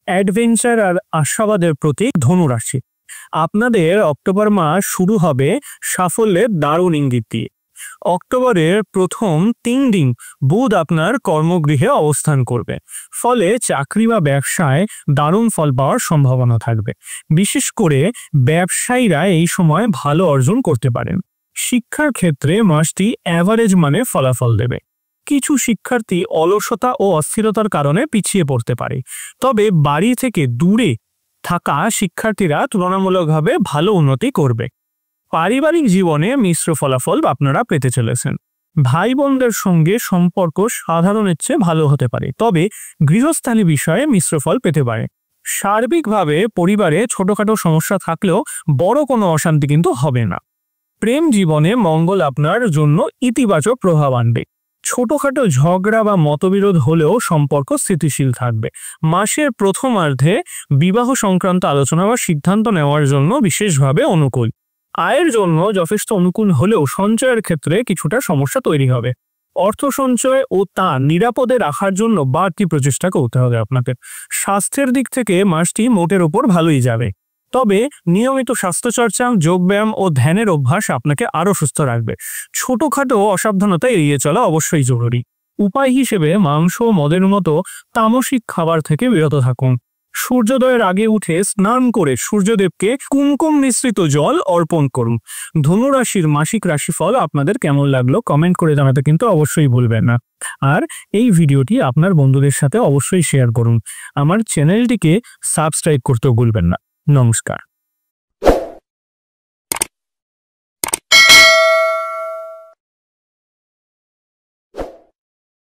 Adventure আর আশাবাদের প্রতীক ধনুরাশি। আপনাদের October মাস শুরু হবে সাফল্যের দারুণ ইঙ্গিত দিয়ে। অক্টোবরের প্রথম 3 দিন বুধ আপনার কর্মগৃহে অবস্থান করবে, ফলে চাকরি বা ব্যবসায় দারুণ ফল পাওয়ার সম্ভাবনা থাকবে। বিশেষ করে ব্যবসায়ীরা এই সময় ভালো অর্জন করতে পারেন। শিক্ষার ক্ষেত্রে মাসটি অ্যাভারেজ মানে ফলাফল দেবে। কিছু শিক্ষার্থী অলসতা ও অস্থিরতার কারণে পিছিয়ে পড়তে পারে, তবে বাড়ি থেকে দূরে থাকা শিক্ষার্থীরা তুলনামূলকভাবে ভালো উন্নতি করবে। পারিবারিক জীবনে মিশ্র ফলাফল আপনারা পেতে চলেছেন। ভাই বোনদের সঙ্গে সম্পর্ক সাধারণের চেয়ে ভালো হতে পারে, তবে গৃহস্থালী বিষয়ে মিশ্র ফল পেতে পারে। সার্বিকভাবে পরিবারে ছোটখাটো সমস্যা থাকলেও বড় কোনো অশান্তি কিন্তু হবে না। প্রেম জীবনে মঙ্গল আপনার জন্য ইতিবাচক প্রভাব আনবে। ছোটখাটো ঝগড়া বা মতবিরোধ হলেও সম্পর্ক স্থিতিশীল থাকবে। মাসের প্রথমার্ধে বিবাহ সংক্রান্ত আলোচনা বা সিদ্ধান্ত নেওয়ার জন্য বিশেষভাবে অনুকূল। আয়ের জন্য যথেষ্ট অনুকূল হলেও সঞ্চয়ের ক্ষেত্রে কিছুটা সমস্যা তৈরি হবে। অর্থ সঞ্চয় ও তা নিরাপদে রাখার জন্য বাড়তি প্রচেষ্টা করতে হবে আপনাদের। স্বাস্থ্যের দিক থেকে মাসটি মোটের ওপর ভালোই যাবে, তবে নিয়মিত স্বাস্থ্যচর্চা, যোগব্যায়াম ও ধ্যানের অভ্যাস আপনাকে আরও সুস্থ রাখবে। ছোটখাটো অসাবধানতা এড়িয়ে চলা অবশ্যই জরুরি। উপায় হিসেবে মাংস ও মদের মতো তামসিক খাবার থেকে বিরত থাকুন। সূর্যোদয়ের আগে উঠে স্নান করে সূর্যদেবকে কুমকুম মিশ্রিত জল অর্পণ করুন। ধনুরাশির মাসিক রাশিফল আপনাদের কেমন লাগলো কমেন্ট করে জানাতে কিন্তু অবশ্যই ভুলবেন না। আর এই ভিডিওটি আপনার বন্ধুদের সাথে অবশ্যই শেয়ার করুন। আমার চ্যানেলটিকে সাবস্ক্রাইব করতেও ভুলবেন না। নমস্কার।